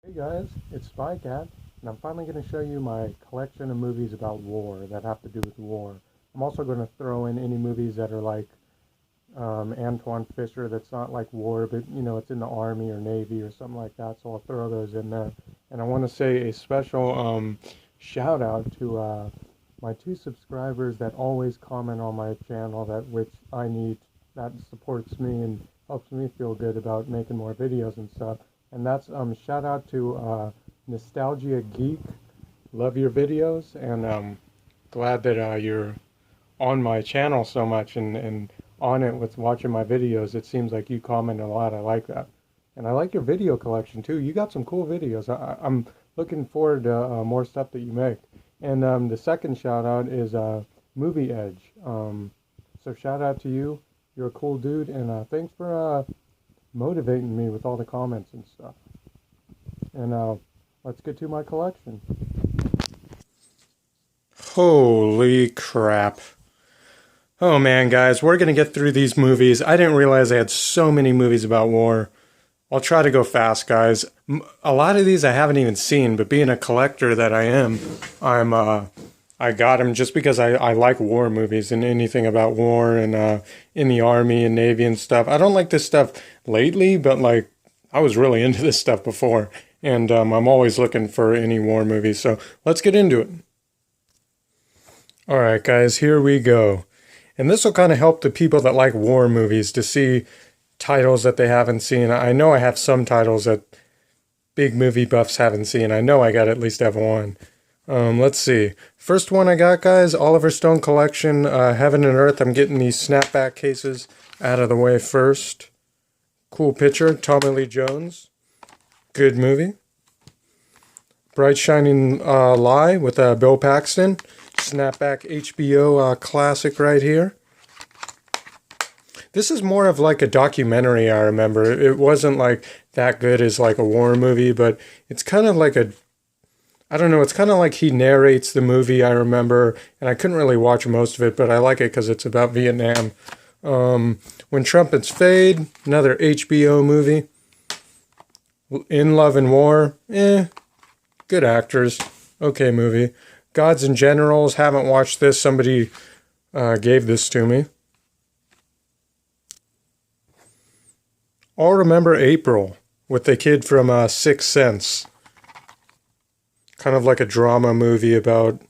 Hey guys, it's SpyCat, and I'm finally going to show you my collection of movies about war that have to do with war. I'm also going to throw in any movies that are like Antoine Fisher that's not like war, but it's in the Army or Navy or something like that, so I'll throw those in there. And I want to say a special shout out to my two subscribers that always comment on my channel, that supports me and helps me feel good about making more videos and stuff. And that's shout out to Nostalgia Geek. Love your videos, and glad that you're on my channel so much and on it with watching my videos. It seems like you comment a lot. I like that. And I like your video collection too. You got some cool videos. I'm looking forward to more stuff that you make. And the second shout out is Movie Edge. So shout out to you. You're a cool dude, and thanks for motivating me with all the comments and stuff. And let's get to my collection. Holy crap. Oh man, guys, we're going to get through these movies. I didn't realize I had so many movies about war. I'll try to go fast, guys. A lot of these I haven't even seen, but being a collector that I am, I got them just because I like war movies and anything about war and in the Army and Navy and stuff. I don't like this stuff lately, but like I was really into this stuff before. And I'm always looking for any war movies. So let's get into it. All right, guys, here we go. And this will kind of help the people that like war movies to see titles that they haven't seen. I know I have some titles that big movie buffs haven't seen. I know I got at least have one. Let's see. First one I got, guys, Oliver Stone Collection, Heaven and Earth. I'm getting these snapback cases out of the way first. Cool picture, Tommy Lee Jones. Good movie. Bright Shining Lie with Bill Paxton. Snapback HBO classic right here. This is more of like a documentary, I remember. It wasn't like that good as like a war movie, but it's kind of like I don't know, it's kind of like he narrates the movie, I remember, and I couldn't really watch most of it, but I like it because it's about Vietnam. When Trumpets Fade, another HBO movie. In Love and War, good actors, okay movie. Gods and Generals, haven't watched this, somebody gave this to me. I'll Remember April, with the kid from Sixth Sense. Kind of like a drama movie about...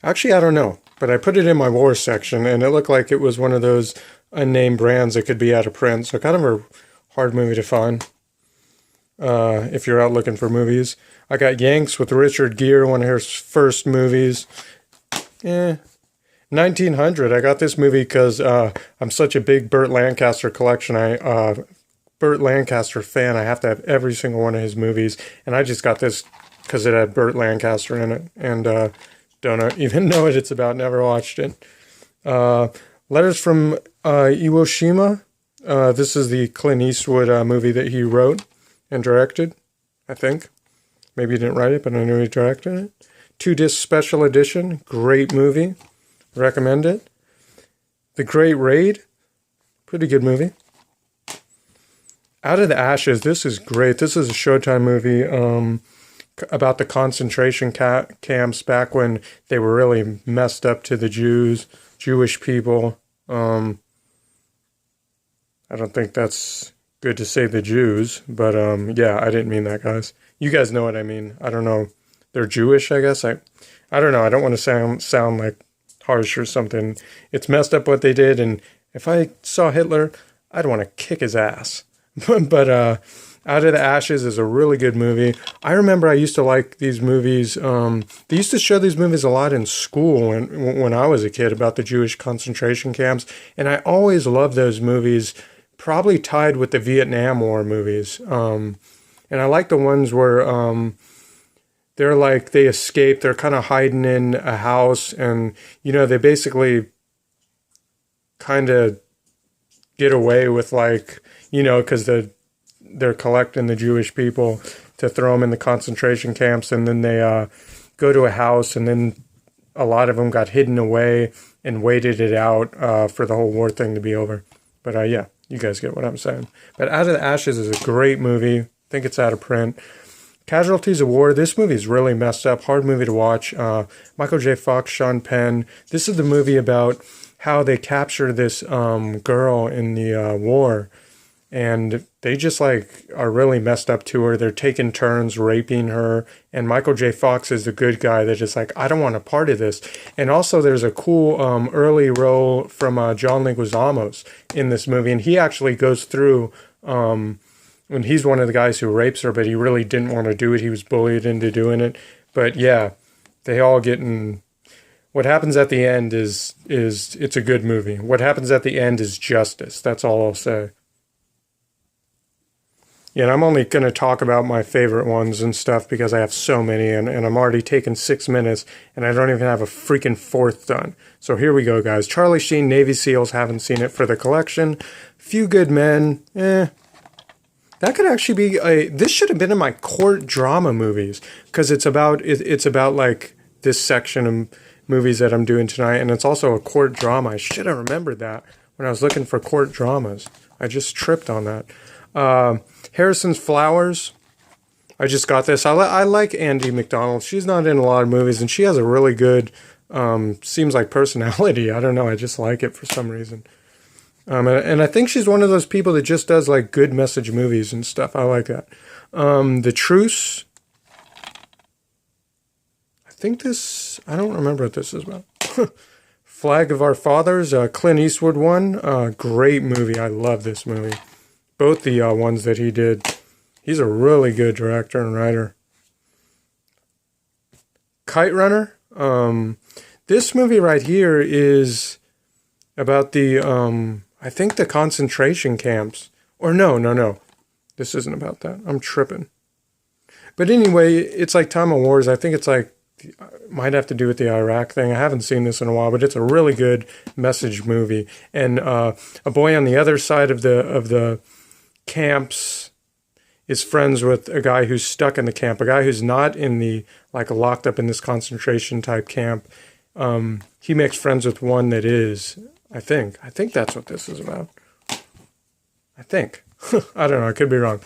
Actually, I don't know, but I put it in my war section, and it looked like it was one of those unnamed brands that could be out of print, so kind of a hard movie to find if you're out looking for movies. I got Yanks with Richard Gere, one of his first movies. 1900, I got this movie because I'm such a big Burt Lancaster collection. Burt Lancaster fan. I have to have every single one of his movies, and I just got this because it had Burt Lancaster in it, and don't even know what it's about, never watched it. Letters from Iwo Jima. This is the Clint Eastwood movie that he wrote and directed, I think. Maybe he didn't write it, but I know he directed it. 2-disc special edition, great movie, recommend it. The Great Raid, pretty good movie. Out of the Ashes, this is great. This is a Showtime movie about the concentration camps back when they were really messed up to the Jewish people. I don't think that's good to say the Jews, but yeah, I didn't mean that, guys. You guys know what I mean. I don't know. They're Jewish, I guess. I don't know. I don't want to sound like harsh or something. It's messed up what they did, and if I saw Hitler, I'd want to kick his ass. But Out of the Ashes is a really good movie. I remember I used to like these movies. They used to show these movies a lot in school when I was a kid about the Jewish concentration camps, and I always loved those movies, probably tied with the Vietnam War movies. And I like the ones where they're like, they escape, they're kind of hiding in a house, and, they basically kind of get away with like, because they're collecting the Jewish people to throw them in the concentration camps, and then they go to a house, and then a lot of them got hidden away and waited it out for the whole war thing to be over. But yeah, you guys get what I'm saying. But Out of the Ashes is a great movie. I think it's out of print. Casualties of War. This movie is really messed up. Hard movie to watch. Michael J. Fox, Sean Penn. This is the movie about how they capture this girl in the war. And they just like are really messed up to her. They're taking turns raping her. And Michael J. Fox is the good guy that's just like, I don't want a part of this. And also there's a cool early role from John Leguizamo in this movie. And he actually goes through, and he's one of the guys who rapes her, but he really didn't want to do it. He was bullied into doing it. But yeah, they all get in. What happens at the end is it's a good movie. What happens at the end is justice. That's all I'll say. Yeah, and I'm only going to talk about my favorite ones and stuff because I have so many, and I'm already taking 6 minutes, and I don't even have a freaking fourth done. So here we go, guys. Charlie Sheen, Navy SEALs, haven't seen it, for the collection. Few Good Men, That could actually be this should have been in my court drama movies because it's about like this section of movies that I'm doing tonight, and it's also a court drama. I should have remembered that when I was looking for court dramas. I just tripped on that. Harrison's Flowers. I just got this. I like Andie MacDonald. She's not in a lot of movies, and she has a really good, seems like personality. I don't know. I just like it for some reason. And I think she's one of those people that just does like good message movies and stuff. I like that. The Truce. I don't remember what this is about. Flag of Our Fathers, Clint Eastwood one. Great movie. I love this movie. Both the ones that he did. He's a really good director and writer. Kite Runner. This movie right here is about the, I think the concentration camps. Or no. This isn't about that. I'm tripping. But anyway, it's like Time of Wars. I think it's like, might have to do with the Iraq thing. I haven't seen this in a while, but it's a really good message movie. And a boy on the other side of the camps is friends with a guy who's stuck in the camp, a guy who's not in the, like, locked up in this concentration type camp. He makes friends with one that is, I think that's what this is about. I think. I don't know. I could be wrong.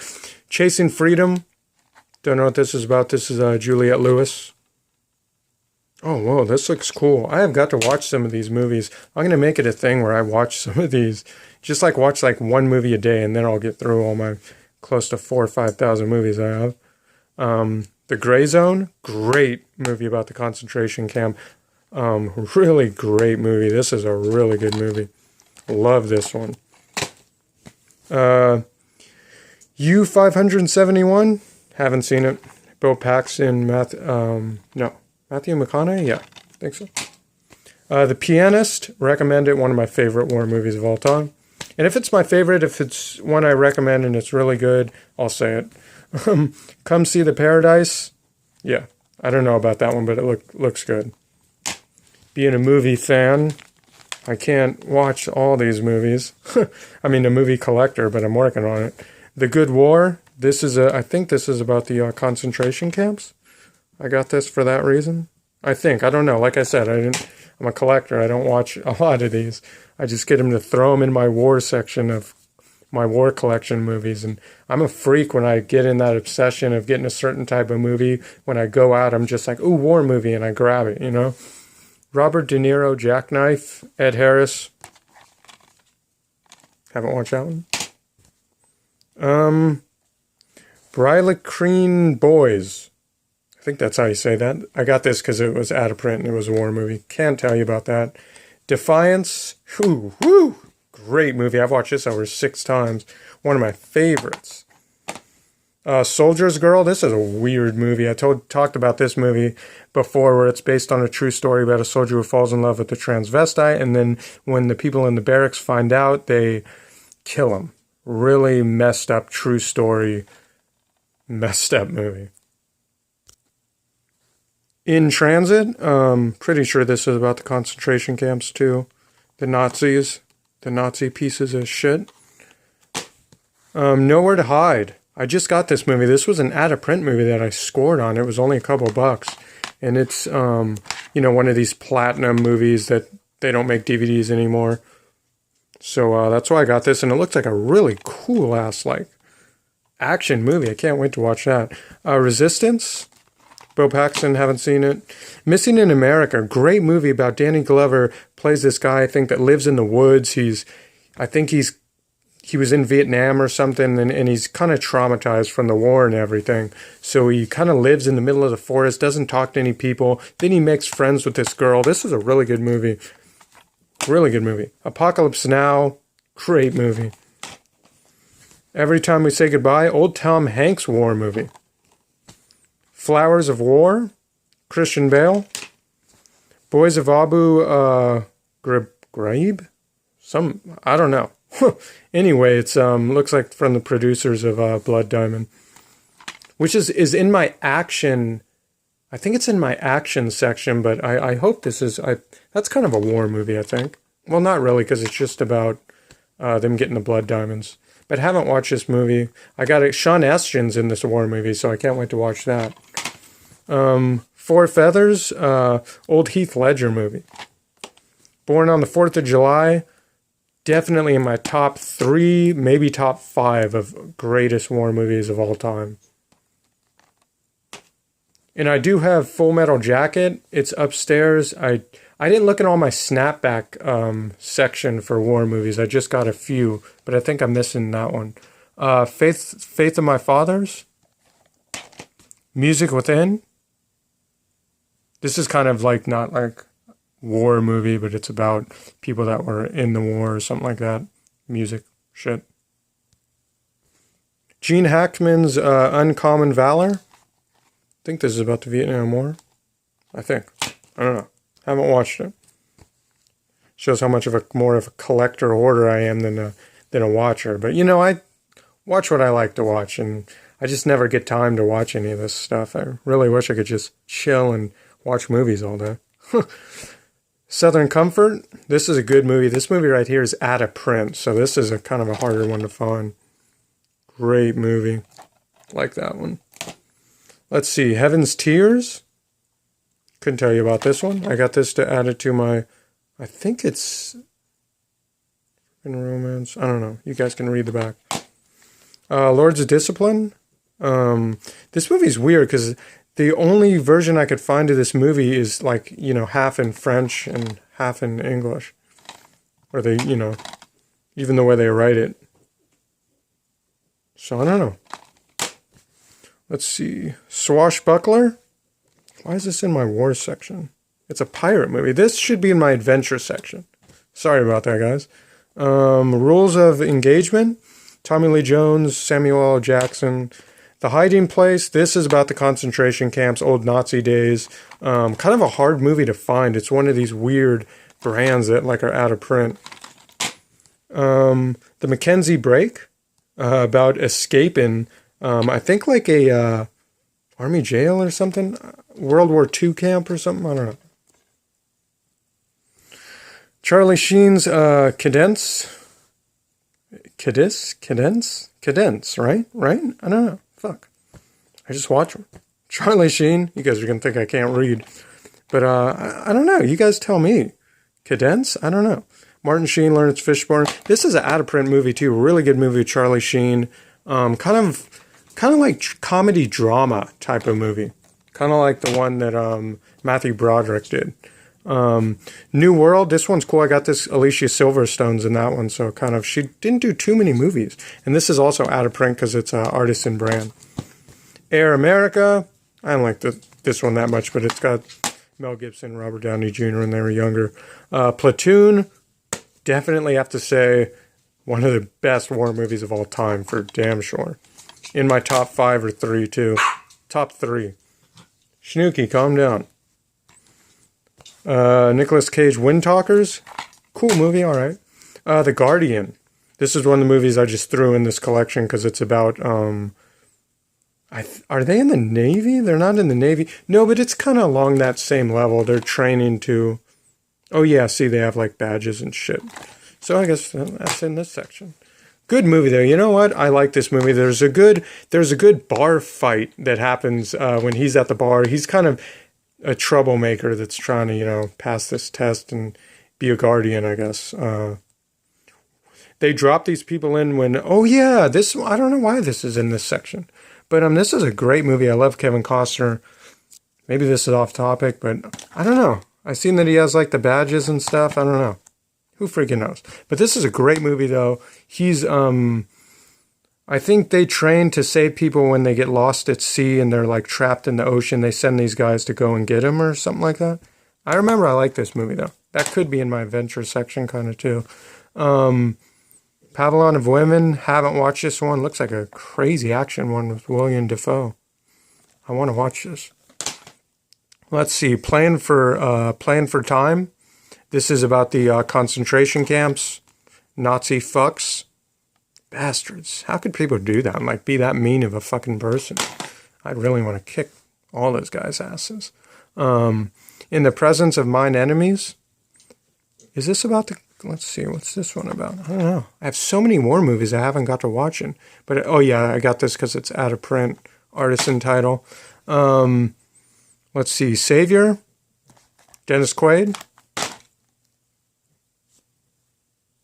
Chasing Freedom. Don't know what this is about. This is Juliette Lewis. Oh, whoa, this looks cool. I have got to watch some of these movies. I'm going to make it a thing where I watch some of these. Just like watch like one movie a day, and then I'll get through all my close to 4,000 or 5,000 movies I have. The Gray Zone, great movie about the concentration camp. Really great movie. This is a really good movie. Love this one. U-571, haven't seen it. Bill Paxton, Matthew McConaughey? Yeah, I think so. The Pianist, recommend it. One of my favorite war movies of all time. And if it's my favorite, if it's one I recommend and it's really good, I'll say it. Come See the Paradise. Yeah, I don't know about that one, but it looks good. Being a movie fan, I can't watch all these movies. I mean, a movie collector, but I'm working on it. The Good War. I think this is about the concentration camps. I got this for that reason. I don't know. Like I said, I'm a collector. I don't watch a lot of these. I just get them to throw them in my war section of my war collection movies. And I'm a freak when I get in that obsession of getting a certain type of movie. When I go out, I'm just like, ooh, war movie, and I grab it, you know? Robert De Niro, Jackknife, Ed Harris. Haven't watched that one. Briley Boys. I think that's how you say that. I got this because it was out of print and it was a war movie. Can't tell you about that. Defiance. Whoo. Great movie. I've watched this over 6 times. One of my favorites. Soldier's Girl. This is a weird movie. I talked about this movie before, where it's based on a true story about a soldier who falls in love with a transvestite, and then when the people in the barracks find out, they kill him. Really messed up, true story, messed up movie. In Transit. Pretty sure this is about the concentration camps too. The Nazis. The Nazi pieces of shit. Nowhere to Hide. I just got this movie. This was an out-of-print movie that I scored on. It was only a couple bucks. And it's, one of these platinum movies that they don't make DVDs anymore. So that's why I got this. And it looks like a really cool-ass, action movie. I can't wait to watch that. Resistance. Bo Paxton, haven't seen it. Missing in America, great movie about Danny Glover plays this guy, I think, that lives in the woods. I think he was in Vietnam or something, and he's kind of traumatized from the war and everything. So he kind of lives in the middle of the forest, doesn't talk to any people. Then he makes friends with this girl. This is a really good movie. Really good movie. Apocalypse Now, great movie. Every Time We Say Goodbye, old Tom Hanks war movie. Flowers of War, Christian Bale. Boys of Abu Ghraib? I don't know. Anyway, it's looks like from the producers of Blood Diamond, which is in my action. I think it's in my action section, but I hope this is that's kind of a war movie, I think. Well, not really, because it's just about them getting the blood diamonds. But haven't watched this movie. I got it. Sean Astin's in this war movie, so I can't wait to watch that. Four Feathers, old Heath Ledger movie. Born on the 4th of July, definitely in my top 3, maybe top 5 of greatest war movies of all time. And I do have Full Metal Jacket. It's upstairs. I didn't look at all my snapback section for war movies. I just got a few, but I think I'm missing that one. Faith of My Fathers. Music Within. This is kind of like not like war movie, but it's about people that were in the war or something like that. Music shit. Gene Hackman's Uncommon Valor. I think this is about the Vietnam War. I think. I don't know. Haven't watched it. Shows how much of more of a collector hoarder I am than a watcher. But I watch what I like to watch, and I just never get time to watch any of this stuff. I really wish I could just chill and watch movies all day. Southern Comfort. This is a good movie. This movie right here is out of print, so this is a kind of a harder one to find. Great movie. Like that one. Let's see. Heaven's Tears. Couldn't tell you about this one. I got this to add it to my, I think it's in romance. I don't know. You guys can read the back. Lords of Discipline. This movie's weird because the only version I could find of this movie is like, half in French and half in English. Or they, even the way they write it. So I don't know. Let's see. Swashbuckler. Why is this in my war section? It's a pirate movie. This should be in my adventure section. Sorry about that, guys. Rules of Engagement. Tommy Lee Jones, Samuel L. Jackson. The Hiding Place. This is about the concentration camps, old Nazi days. Kind of a hard movie to find. It's one of these weird brands that are out of print. The Mackenzie Break. About escaping, I think like a army jail or something. World War II camp or something. I don't know. Charlie Sheen's Cadence, right? I don't know. Fuck. I just watch them. Charlie Sheen. You guys are going to think I can't read. But I don't know. You guys tell me. Cadence? I don't know. Martin Sheen, Lawrence Fishburne. This is an out-of-print movie, too. Really good movie, Charlie Sheen. Kind of like comedy drama type of movie. Kind of like the one that Matthew Broderick did. New World. This one's cool. I got this Alicia Silverstone's in that one. So she didn't do too many movies. And this is also out of print because it's an artisan brand. Air America. I don't like this one that much, but it's got Mel Gibson, Robert Downey Jr. when they were younger. Platoon. Definitely have to say one of the best war movies of all time for damn sure. In my top 5 or 3 too. Top 3. Snooki, calm down. Nicolas Cage, Wind Talkers. Cool movie, alright. The Guardian. This is one of the movies I just threw in this collection because it's about, are they in the Navy? They're not in the Navy. No, but it's kind of along that same level. They're training to... Oh yeah, see, they have badges and shit. So I guess that's in this section. Good movie though. You know what? I like this movie. There's a good bar fight that happens when he's at the bar. He's kind of a troublemaker that's trying to, pass this test and be a guardian, I guess. they drop these people in when, oh yeah, this, I don't know why this is in this section. But this is a great movie. I love Kevin Costner. Maybe this is off topic, but I don't know. I've seen that he has like the badges and stuff. I don't know. Who freaking knows? But this is a great movie though. He's, I think they train to save people when they get lost at sea and they're like trapped in the ocean. They send these guys to go and get them or something like that. I remember I like this movie though. That could be in my adventure section kind of too. Babylon of Women. Haven't watched this one. Looks like a crazy action one with William Dafoe. I want to watch this. Let's see. Plan for Time. This is about the concentration camps. Nazi fucks. Bastards. How could people do that and like be that mean of a fucking person? I'd really want to kick all those guys' asses. In the Presence of Mine Enemies. Is this about the... Let's see. What's this one about? I don't know. I have so many war movies I haven't got to watching. But, oh yeah, I got this because it's out of print. Artisan title. Let's see. Savior. Dennis Quaid.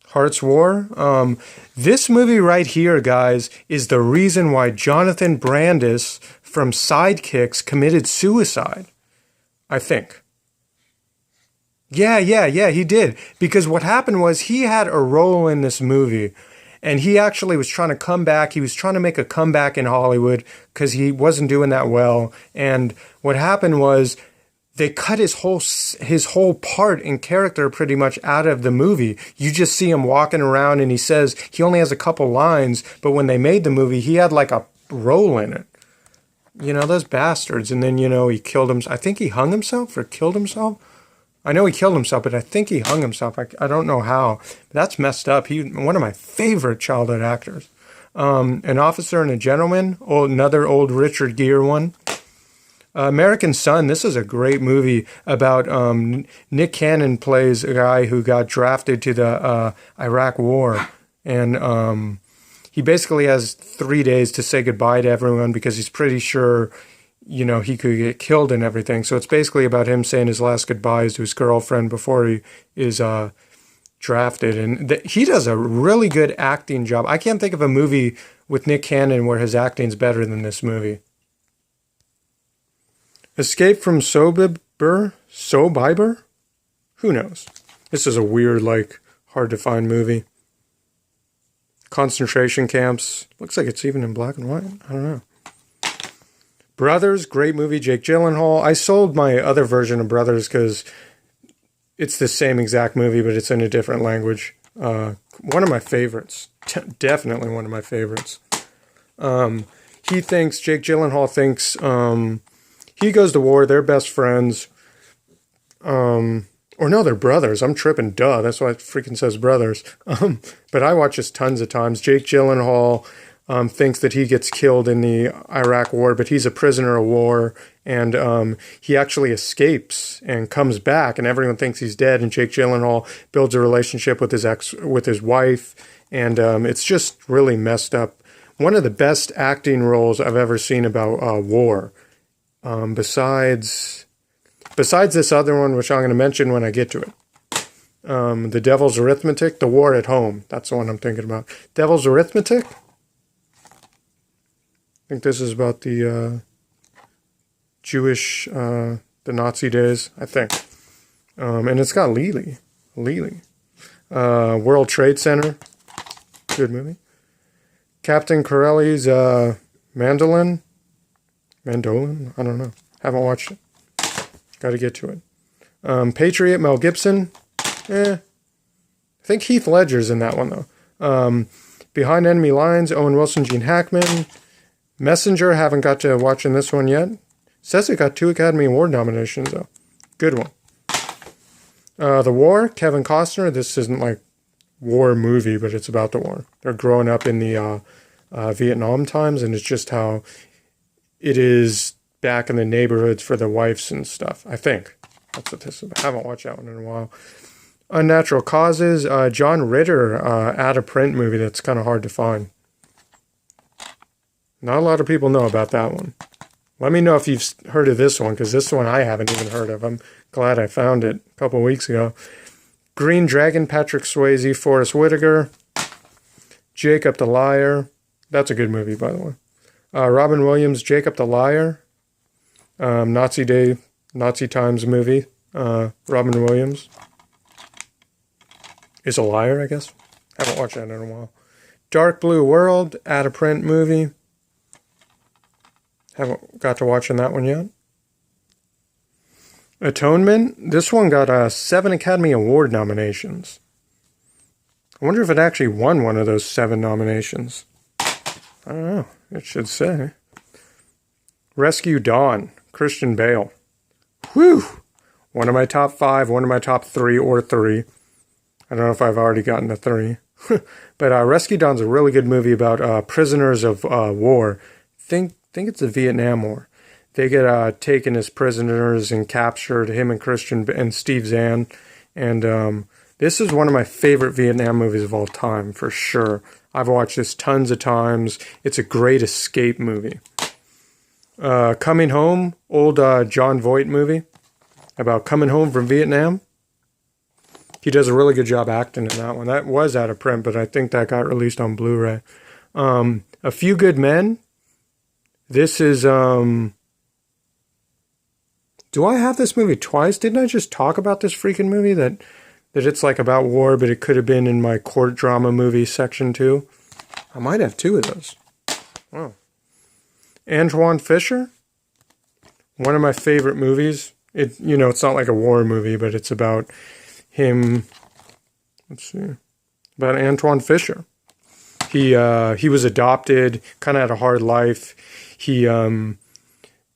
Heart's War. This movie right here, guys, is the reason why Jonathan Brandis from Sidekicks committed suicide. I think. Yeah, he did. Because what happened was he had a role in this movie. And he actually was trying to come back. He was trying to make a comeback in Hollywood because he wasn't doing that well. And what happened was they cut his whole part and character pretty much out of the movie. You just see him walking around and he says he only has a couple lines. But when they made the movie, he had like a role in it. You know, those bastards. And then, you know, he killed himself. I think he hung himself or killed himself. I know he killed himself, but I think he hung himself. I don't know how. But that's messed up. He's one of my favorite childhood actors. An Officer and a Gentleman, another old Richard Gere one. American Son, this is a great movie about Nick Cannon plays a guy who got drafted to the Iraq War. And he basically has 3 days to say goodbye to everyone because he's pretty sure, you know, he could get killed and everything. So it's basically about him saying his last goodbyes to his girlfriend before he is drafted. And he does a really good acting job. I can't think of a movie with Nick Cannon where his acting's better than this movie. Escape from Sobibor? Who knows? This is a weird, like, hard to find movie. Concentration camps. Looks like it's even in black and white. I don't know. Brothers, great movie, Jake Gyllenhaal. I sold my other version of Brothers because it's the same exact movie, but it's in a different language. One of my favorites. Definitely one of my favorites. Jake Gyllenhaal thinks he goes to war. They're best friends. Or no, they're brothers. I'm tripping. Duh. That's why it freaking says brothers. But I watch this tons of times. Jake Gyllenhaal thinks that he gets killed in the Iraq War, but he's a prisoner of war, and he actually escapes and comes back, and everyone thinks he's dead. And Jake Gyllenhaal builds a relationship with his wife, and it's just really messed up. One of the best acting roles I've ever seen about war. Besides this other one, which I'm going to mention when I get to it. The Devil's Arithmetic, The War at Home. That's the one I'm thinking about. Devil's Arithmetic? I think this is about the Jewish, the Nazi days, I think. And it's got Lily. World Trade Center. Good movie. Captain Corelli's Mandolin? I don't know. Haven't watched it. Got to get to it. Patriot, Mel Gibson. I think Heath Ledger's in that one, though. Behind Enemy Lines, Owen Wilson, Gene Hackman. Messenger, haven't got to watching this one yet. Says it got 2 Academy Award nominations, though. Good one. The War, Kevin Costner. This isn't like war movie, but it's about the war. They're growing up in the Vietnam times, and it's just how it is back in the neighborhoods for the wives and stuff. I think. That's what this is. I haven't watched that one in a while. Unnatural Causes, John Ritter, out of print movie that's kind of hard to find. Not a lot of people know about that one. Let me know if you've heard of this one, because this one I haven't even heard of. I'm glad I found it a couple weeks ago. Green Dragon, Patrick Swayze, Forrest Whitaker. Jacob the Liar. That's a good movie, by the way. Robin Williams, Jacob the Liar. Nazi Day, Nazi Times movie. Robin Williams is a liar, I guess. Haven't watched that in a while. Dark Blue World, out of print movie. Haven't got to watching that one yet. Atonement. This one got 7 Academy Award nominations. I wonder if it actually won one of those 7 nominations. I don't know. It should say. Rescue Dawn, Christian Bale. Whew! One of my top 5, one of my top 3 or 3. I don't know if I've already gotten to 3. But Rescue Dawn's a really good movie about prisoners of war. Think it's the Vietnam War. They get taken as prisoners and captured, him and Christian and Steve Zahn. And this is one of my favorite Vietnam movies of all time, for sure. I've watched this tons of times. It's a great escape movie. Coming Home, old John Voight movie about coming home from Vietnam. He does a really good job acting in that one. That was out of print, but I think that got released on Blu-ray. A Few Good Men. This is... Do I have this movie twice? Didn't I just talk about this freaking movie? That it's like about war, but it could have been in my court drama movie section too. I might have 2 of those. Wow. Antwone Fisher. One of my favorite movies. It's not like a war movie, but it's about him. Let's see. About Antwone Fisher. He was adopted, kind of had a hard life.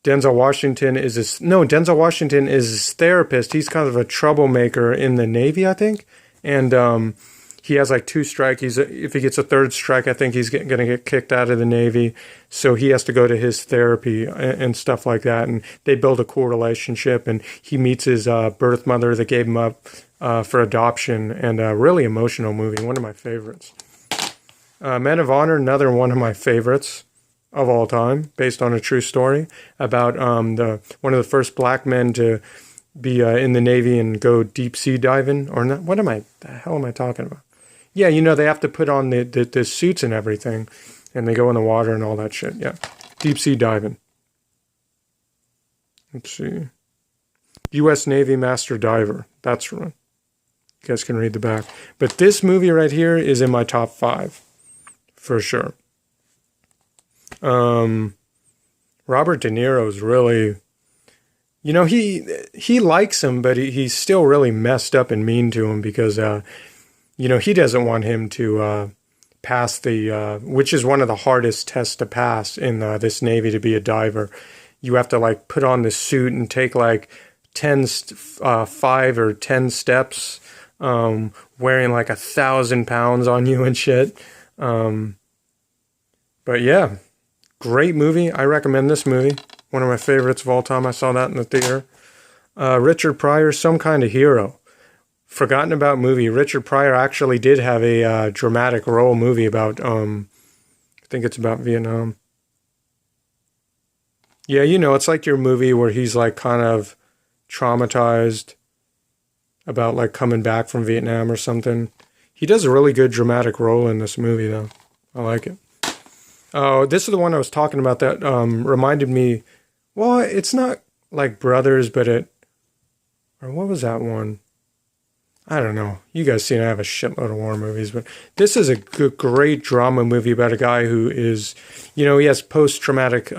Denzel Washington is his therapist. He's kind of a troublemaker in the Navy, I think. And he has like 2 strikes. If he gets a 3rd strike, I think he's going to get kicked out of the Navy. So he has to go to his therapy and stuff like that. And they build a cool relationship. And he meets his birth mother that gave him up for adoption. And a really emotional movie. One of my favorites. Men of Honor, another one of my favorites of all time, based on a true story about one of the first black men to be in the Navy and go deep sea diving. Or not? The hell am I talking about? Yeah, they have to put on the suits and everything, and they go in the water and all that shit. Yeah, deep sea diving. Let's see. U.S. Navy Master Diver. That's right. You guys can read the back. But this movie right here is in my top 5, for sure. Robert De Niro's really, he likes him, but he's still really messed up and mean to him because, he doesn't want him to pass which is one of the hardest tests to pass in this Navy, to be a diver. You have to like put on the suit and take like 5 or 10 steps, wearing like 1,000 pounds on you and shit. But yeah. Great movie. I recommend this movie. One of my favorites of all time. I saw that in the theater. Richard Pryor, Some Kind of Hero. Forgotten about movie. Richard Pryor actually did have a dramatic role movie about, I think it's about Vietnam. Yeah, it's like your movie where he's like kind of traumatized about like coming back from Vietnam or something. He does a really good dramatic role in this movie though. I like it. Oh, this is the one I was talking about that reminded me. Well, it's not like Brothers, but or what was that one? I don't know. You guys seen I have a shitload of war movies, but this is a great drama movie about a guy who is, he has post-traumatic,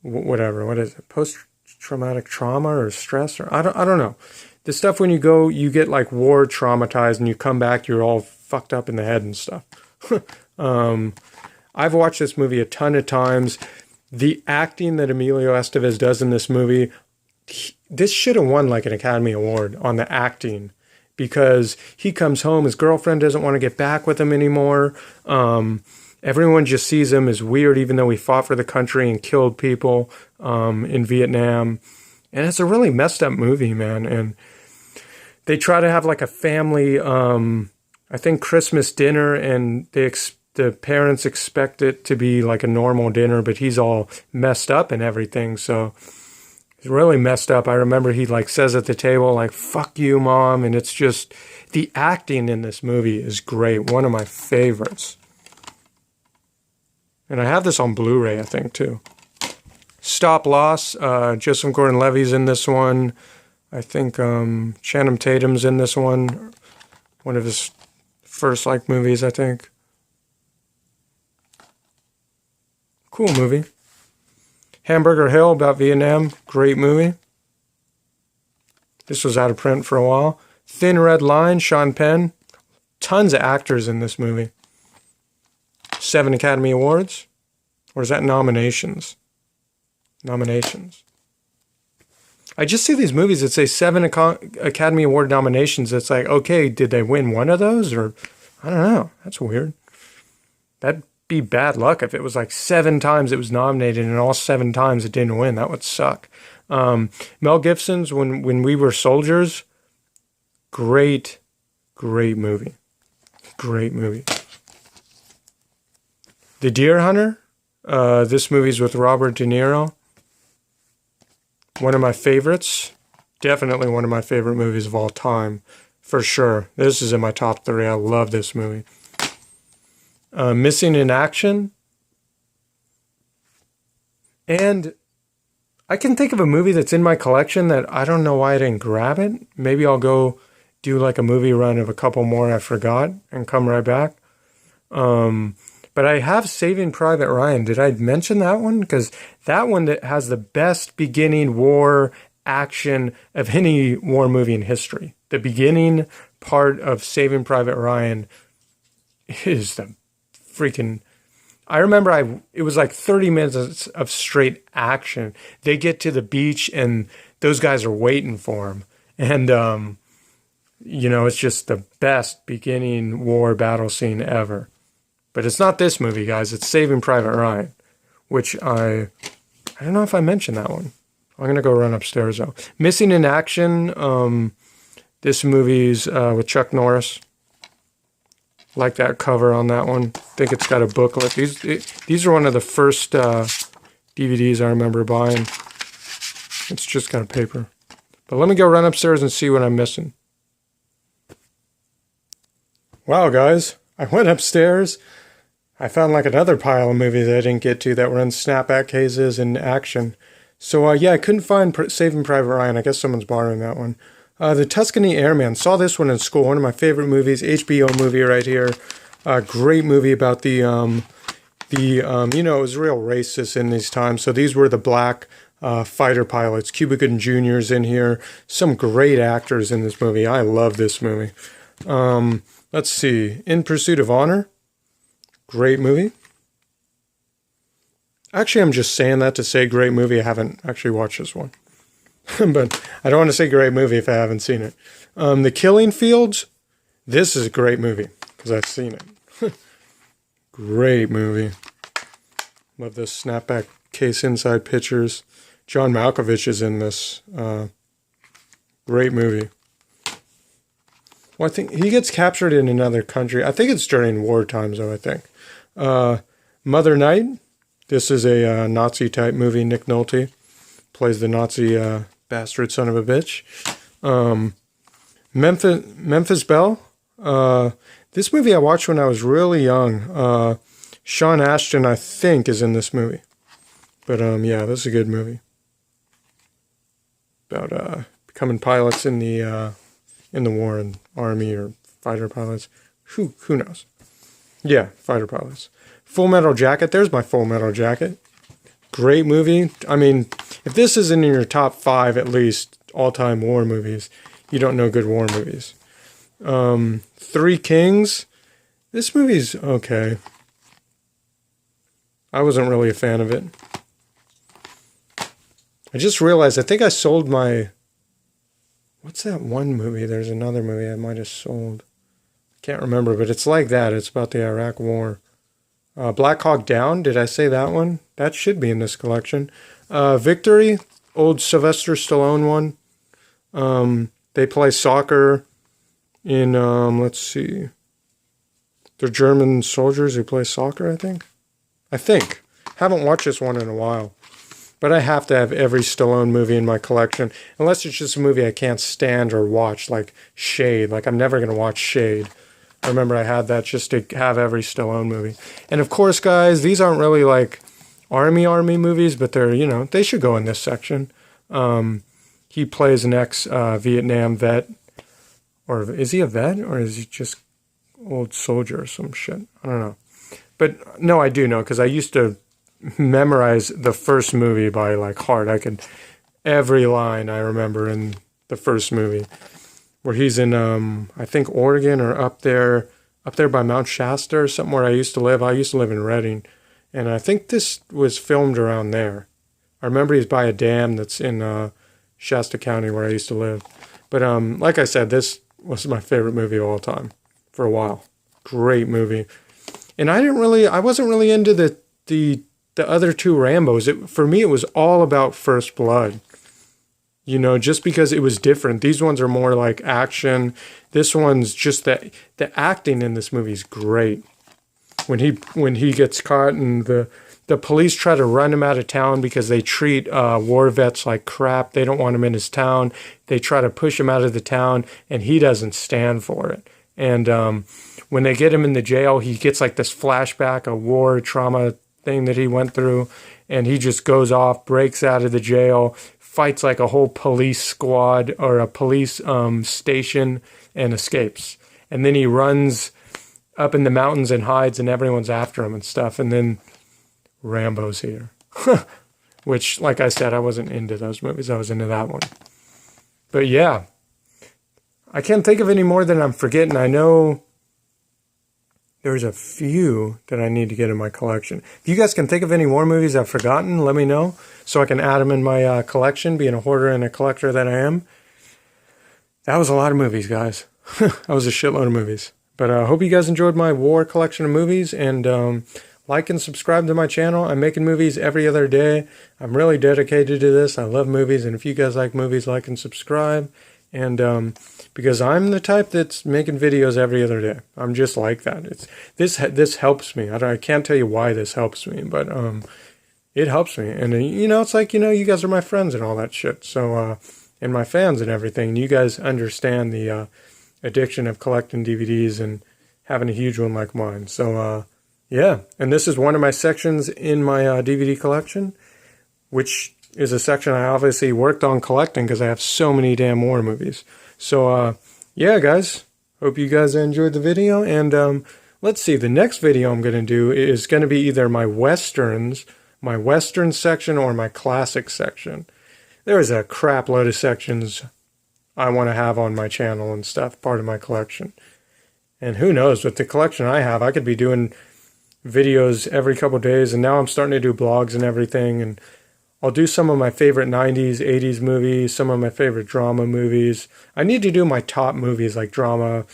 whatever. What is it? Post-traumatic trauma or stress? Or I don't know. The stuff when you get like war traumatized and you come back, you're all fucked up in the head and stuff. I've watched this movie a ton of times. The acting that Emilio Estevez does in this movie, this should have won like an Academy Award on the acting, because he comes home, his girlfriend doesn't want to get back with him anymore. Everyone just sees him as weird, even though he fought for the country and killed people in Vietnam. And it's a really messed up movie, man. And they try to have like a family, I think Christmas dinner, and the parents expect it to be like a normal dinner, but he's all messed up and everything. So He's really messed up. I remember he like says at the table like "fuck you, mom," and it's just the acting in this movie is great. One of my favorites. And I have this on Blu-ray, I think, too. Stop Loss. Joseph Gordon-Levitt's in this one. I think Channing Tatum's in this one. One of his first like movies, I think. Cool movie. Hamburger Hill about Vietnam. Great movie. This was out of print for a while. Thin Red Line, Sean Penn. Tons of actors in this movie. 7 Academy Awards. Or is that nominations? Nominations. I just see these movies that say 7 Academy Award nominations. It's like, okay, did they win one of those? Or, I don't know. That's weird. That'd be bad luck if it was like 7 times it was nominated and all 7 times it didn't win. That would suck. Mel Gibson's When We Were Soldiers. Great movie. Great movie. The Deer Hunter. This movie's with Robert De Niro. One of my favorites. Definitely one of my favorite movies of all time. For sure. This is in my top 3. I love this movie. Missing in Action. And I can think of a movie that's in my collection that I don't know why I didn't grab it. Maybe I'll go do like a movie run of a couple more I forgot and come right back. But I have Saving Private Ryan. Did I mention that one? Because that one that has the best beginning war action of any war movie in history. The beginning part of Saving Private Ryan is the freaking... I remember it was like 30 minutes of straight action. They get to the beach and those guys are waiting for him. And, it's just the best beginning war battle scene ever. But it's not this movie, guys. It's Saving Private Ryan, which I don't know if I mentioned that one. I'm going to go run upstairs, though. Missing in Action. This movie's with Chuck Norris. Like that cover on that one. I think it's got a booklet. These are one of the first DVDs I remember buying. It's just got a paper. But let me go run upstairs and see what I'm missing. Wow, guys. I went upstairs. I found like another pile of movies I didn't get to that were in snapback cases and action. So, I couldn't find Saving Private Ryan. I guess someone's borrowing that one. The Tuscany Airman. Saw this one in school. One of my favorite movies. HBO movie right here. Great movie about it was real racist in these times. So these were the black fighter pilots. Cuba Gooding Jr. is in here. Some great actors in this movie. I love this movie. Let's see. In Pursuit of Honor. Great movie. Actually, I'm just saying that to say great movie. I haven't actually watched this one. But I don't want to say great movie if I haven't seen it. The Killing Fields. This is a great movie because I've seen it. Great movie. Love this snapback case inside pictures. John Malkovich is in this. Great movie. Well, I think he gets captured in another country. I think it's during war times, though, I think. Mother Night. This is a Nazi-type movie. Nick Nolte plays the Nazi bastard son of a bitch. Memphis Belle. This movie I watched when I was really young. Sean Ashton, I think, is in this movie. But, this is a good movie. About becoming pilots in the war and army or fighter pilots. Who knows? Yeah, fighter pilots. Full Metal Jacket. There's my Full Metal Jacket. Great movie. I mean, if this isn't in your top 5 at least all-time war movies, you don't know good war movies. Three Kings. This movie's okay. I wasn't really a fan of it. I just realized I think I sold my... What's that one movie? There's another movie I might have sold. I can't remember, but it's like that. It's about the Iraq War. Black Hawk Down. Did I say that one? That should be in this collection. Victory. Old Sylvester Stallone one. They play soccer in, let's see. They're German soldiers who play soccer, I think. Haven't watched this one in a while. but I have to have every Stallone movie in my collection, unless it's just a movie I can't stand or watch, like Shade. Like, I'm never going to watch Shade. I remember I had that just to have every Stallone movie. And of course, guys, these aren't really like army movies, but they're, you know, they should go in this section. He plays an ex-Vietnam vet. Or is he a vet, or is he just old soldier or some shit? I don't know. But no, I do know, because I used to memorize the first movie by like heart. I could, every line I remember in the first movie, where he's in, I think Oregon, or up there by Mount Shasta or something where I used to live. I used to live in Redding, and I think this was filmed around there. I remember he's by a dam that's in Shasta County where I used to live. But like I said, this was my favorite movie of all time for a while. Great movie. And I wasn't really into the other two Rambos. For me, it was all about First Blood. You know, just because it was different. These ones are more like action. This one's just the acting in this movie is great. When he gets caught and the police try to run him out of town because they treat war vets like crap. They don't want him in his town. They try to push him out of the town, and he doesn't stand for it. And when they get him in the jail, he gets like this flashback, a war trauma thing that he went through, and he just goes off, breaks out of the jail, fights like a whole police squad or a police station, and escapes. And then he runs up in the mountains and hides, and everyone's after him and stuff. And then Rambo's here. Which, like I said, I wasn't into those movies. I was into that one. But yeah, I can't think of any more that I'm forgetting. I know there's a few that I need to get in my collection. If you guys can think of any more movies I've forgotten, let me know so I can add them in my collection, being a hoarder and a collector that I am. That was a lot of movies, guys. That was a shitload of movies. But I hope you guys enjoyed my war collection of movies, and like and subscribe to my channel. I'm making movies every other day. I'm really dedicated to this. I love movies, and if you guys like movies, like and subscribe. And because I'm the type that's making videos every other day. I'm just like that. This helps me. I can't tell you why this helps me, but it helps me. And you know, it's like, you know, you guys are my friends and all that shit. So and my fans and everything. You guys understand the addiction of collecting DVDs and having a huge one like mine. So yeah, and this is one of my sections in my DVD collection, which is a section I obviously worked on collecting because I have so many damn war movies. So yeah, guys, hope you guys enjoyed the video. And let's see, the next video I'm going to do is going to be either my westerns, my western section, or my classic section. There is a crap load of sections I want to have on my channel and stuff, part of my collection. And who knows, with the collection I have, I could be doing videos every couple of days, and now I'm starting to do blogs and everything, and I'll do some of my favorite 90s, 80s movies, some of my favorite drama movies. I need to do my top movies like drama,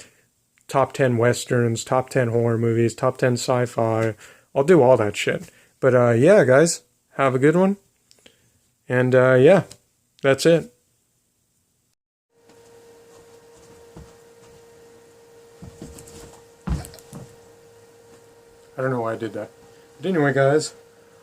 top 10 westerns, top 10 horror movies, top 10 sci-fi. I'll do all that shit. But yeah, guys, have a good one. And yeah, that's it. I don't know why I did that. But anyway, guys,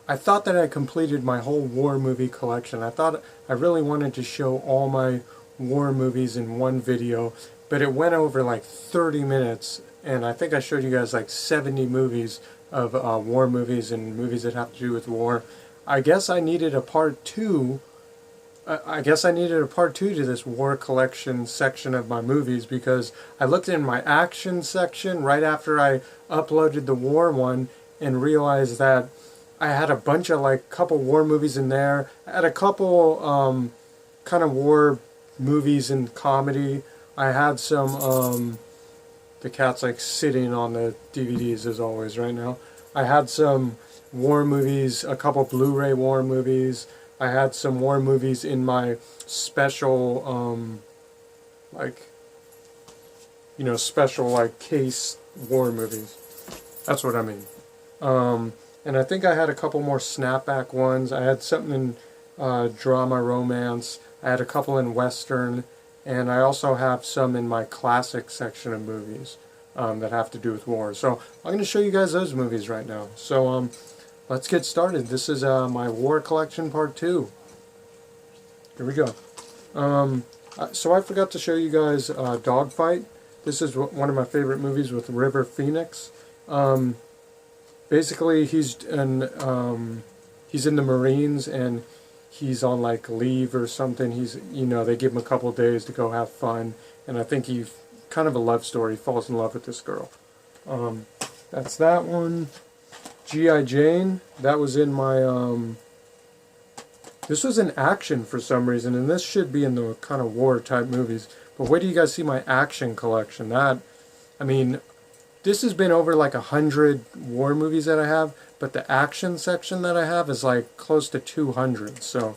I thought that I completed my whole war movie collection. I thought I really wanted to show all my war movies in one video, but it went over like 30 minutes, and I think I showed you guys like 70 movies of war movies and movies that have to do with war. I guess I needed a part two. I guess I needed a part two to this war collection section of my movies, because I looked in my action section right after I uploaded the war one and realized that I had a bunch of like couple war movies in there. I had a couple kind of war movies and comedy. I had some the cat's like sitting on the DVDs as always right now. I had some war movies, a couple Blu-ray war movies. I had some war movies in my special, like, you know, special, like, case war movies. That's what I mean. And I think I had a couple more snapback ones. I had something in drama, romance. I had a couple in western. And I also have some in my classic section of movies that have to do with war. So I'm going to show you guys those movies right now. So, let's get started. This is my war collection part 2. Here we go. So I forgot to show you guys Dogfight. This is one of my favorite movies with River Phoenix. Basically, he's in the Marines and he's on like leave or something. They give him a couple of days to go have fun, and I think he kind of a love story. He falls in love with this girl. That's that one. G.I. Jane. That was in my This was in action for some reason, and this should be in the kind of war type movies. But wait till you guys see my action collection. This has been over like 100 war movies that I have, but the action section that I have is like close to 200. So,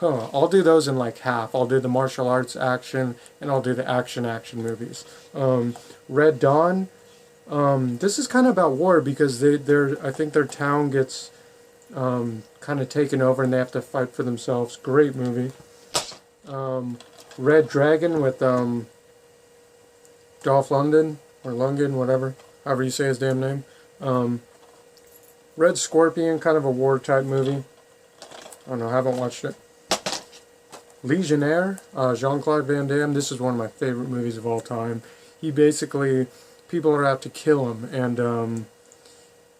I'll do those in like half. I'll do the martial arts action, and I'll do the action movies. Red Dawn. This is kind of about war because I think their town gets kind of taken over and they have to fight for themselves. Great movie. Red Dragon with Dolph Lundgren, or Lundgren, whatever, however you say his damn name. Red Scorpion, kind of a war type movie. I don't know, haven't watched it. Legionnaire, Jean-Claude Van Damme. This is one of my favorite movies of all time. People are out to kill him, and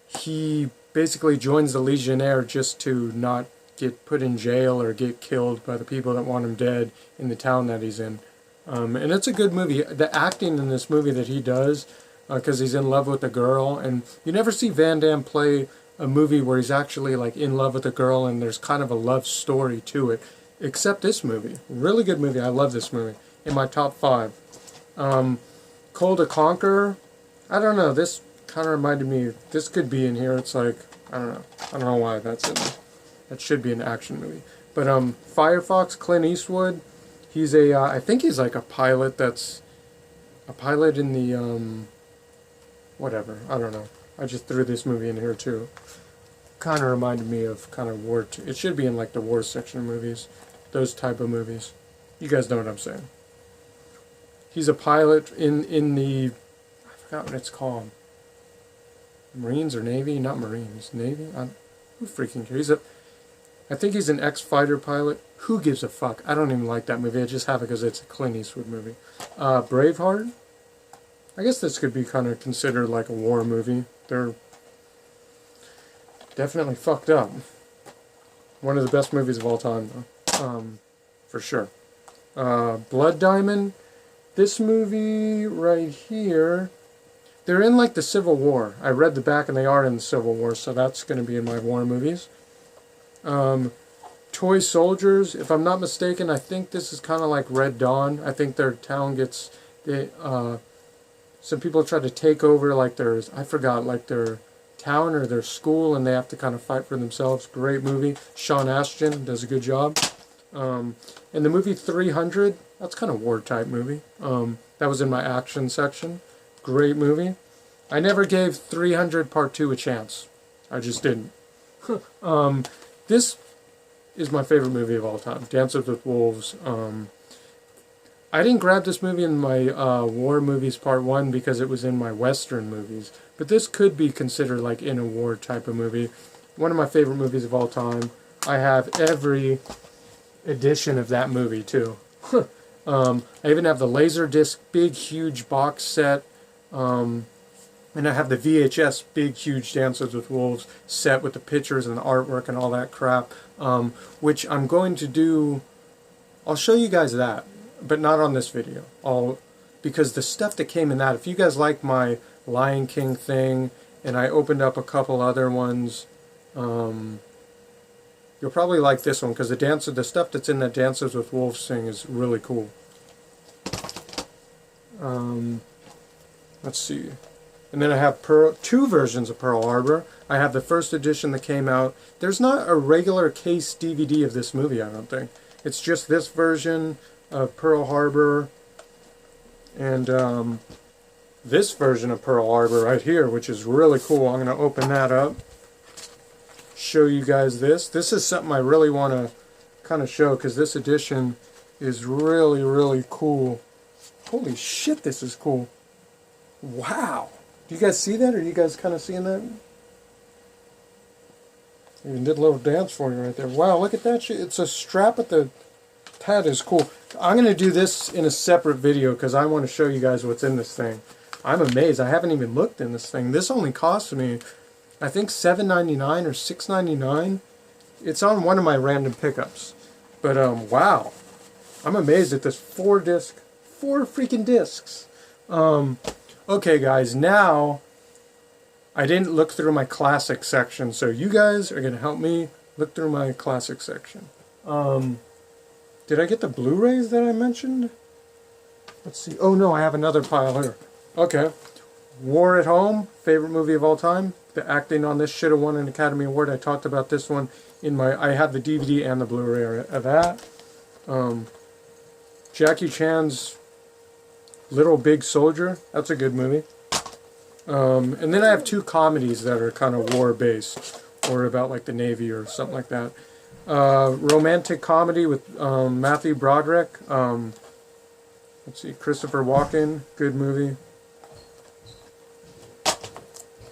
he basically joins the Legionnaire just to not get put in jail or get killed by the people that want him dead in the town that he's in. And it's a good movie. The acting in this movie that he does, because he's in love with a girl, and you never see Van Damme play a movie where he's actually like in love with a girl and there's kind of a love story to it, except this movie. Really good movie. I love this movie. In my top 5. Cold to Conquer. I don't know. This kind of reminded me. This could be in here. It's like, I don't know. I don't know why that's in there. That should be an action movie. But Firefox, Clint Eastwood. He's I think he's like a pilot. That's a pilot in the whatever. I don't know. I just threw this movie in here too. Kind of reminded me of kind of war. It should be in like the war section of movies. Those type of movies. You guys know what I'm saying. He's a pilot in the, I forgot what it's called. Marines or Navy? Not Marines. Navy? Who freaking cares? I think he's an ex-fighter pilot. Who gives a fuck? I don't even like that movie. I just have it because it's a Clint Eastwood movie. Braveheart? I guess this could be kind of considered like a war movie. They're definitely fucked up. One of the best movies of all time, though. For sure. Blood Diamond. This movie right here, they're in like the Civil War. I read the back and they are in the Civil War, so that's going to be in my war movies. Toy Soldiers, if I'm not mistaken, I think this is kind of like Red Dawn. I think their town gets, some people try to take over like their town or their school, and they have to kind of fight for themselves. Great movie. Sean Astin does a good job. In the movie 300, that's kind of war type movie. That was in my action section. Great movie. I never gave 300 Part 2 a chance. I just didn't. This is my favorite movie of all time. Dances with Wolves. I didn't grab this movie in my war movies Part 1 because it was in my Western movies. But this could be considered like in a war type of movie. One of my favorite movies of all time. I have every edition of that movie too. I even have the Laserdisc big huge box set, and I have the VHS big huge Dances with Wolves set with the pictures and the artwork and all that crap, which I'm going to do. I'll show you guys that, but not on this video. Because the stuff that came in that, if you guys like my Lion King thing, and I opened up a couple other ones, you'll probably like this one because the stuff that's in that Dances with Wolves thing is really cool. Let's see. And then I have two versions of Pearl Harbor. I have the first edition that came out. There's not a regular case DVD of this movie, I don't think. It's just this version of Pearl Harbor and this version of Pearl Harbor right here, which is really cool. I'm going to open that up. Show you guys this. This is something I really want to kind of show because this edition is really, really cool. Holy shit, this is cool. Wow. Do you guys see that? Are you guys kind of seeing that? Even did a little dance for you right there. Wow, look at that shit. It's a strap at the... That is cool. I'm going to do this in a separate video because I want to show you guys what's in this thing. I'm amazed. I haven't even looked in this thing. This only cost me, I think, $7.99 or $6.99. It's on one of my random pickups. But, wow. I'm amazed at this 4 freaking discs. Okay, guys, now... I didn't look through my classic section, so you guys are going to help me look through my classic section. Did I get the Blu-rays that I mentioned? Let's see. Oh no, I have another pile here. Okay. War at Home, favorite movie of all time. The acting on this should have won an Academy Award. I talked about this one in my... I have the DVD and the Blu-ray of that. Jackie Chan's Little Big Soldier. That's a good movie. And then I have 2 comedies that are kind of war-based, or about like the Navy or something like that. Romantic comedy with Matthew Broderick. Let's see, Christopher Walken, good movie.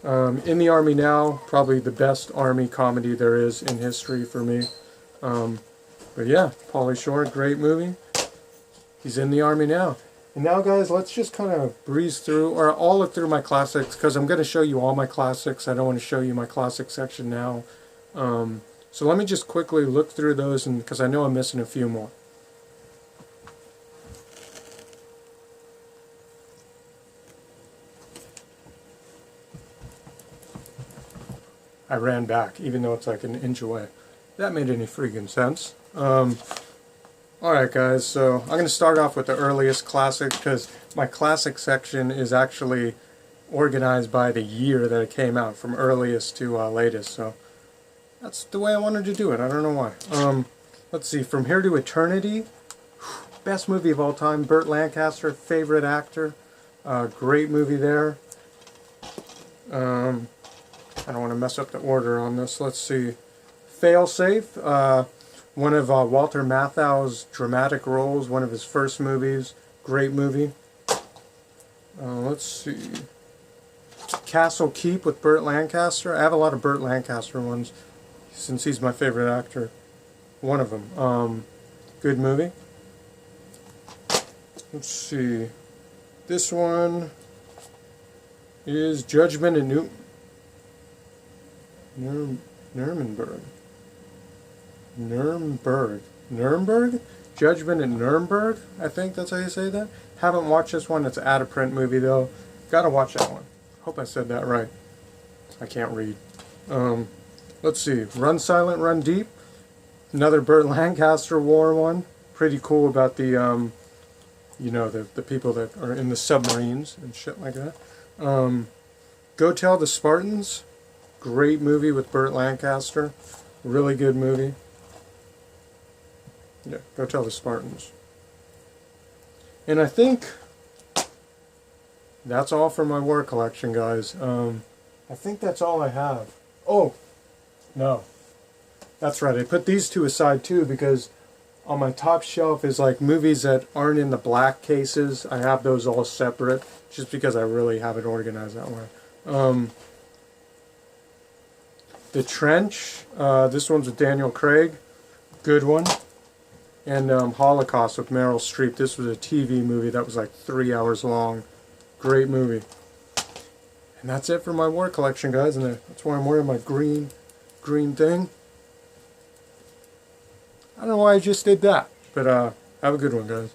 In the Army Now, probably the best Army comedy there is in history for me. But yeah, Pauly Shore, great movie. He's in the Army now. And now, guys, let's just kind of breeze through, or I'll look through my classics, because I'm going to show you all my classics. I don't want to show you my classic section now. So let me just quickly look through those, and because I know I'm missing a few more. I ran back, even though it's like an inch away. That made any freaking sense. Alright guys, so I'm going to start off with the earliest classic, because my classic section is actually organized by the year that it came out, from earliest to latest, so that's the way I wanted to do it. I don't know why. Let's see, From Here to Eternity, best movie of all time. Burt Lancaster, favorite actor, great movie there. I don't want to mess up the order on this. Let's see, Failsafe, one of Walter Matthau's dramatic roles, one of his first movies. Great movie. Let's see. Castle Keep with Burt Lancaster. I have a lot of Burt Lancaster ones, since he's my favorite actor. One of them. Good movie. Let's see. This one is Judgment in Nuremberg. Nuremberg? Judgment in Nuremberg? I think that's how you say that. Haven't watched this one. It's an out-of-print movie, though. Gotta watch that one. Hope I said that right. I can't read. Let's see. Run Silent, Run Deep. Another Burt Lancaster war one. Pretty cool about the, you know, the people that are in the submarines and shit like that. Go Tell the Spartans. Great movie with Burt Lancaster. Really good movie. Yeah, Go Tell the Spartans. And I think that's all for my war collection, guys. I think that's all I have. Oh, no. That's right. I put these two aside too, because on my top shelf is like movies that aren't in the black cases. I have those all separate, just because I really have it organized that way. The Trench. This one's with Daniel Craig. Good one. And Holocaust with Meryl Streep. This was a TV movie that was like 3 hours long. Great movie. And that's it for my war collection, guys. And that's why I'm wearing my green thing. I don't know why I just did that. But have a good one, guys.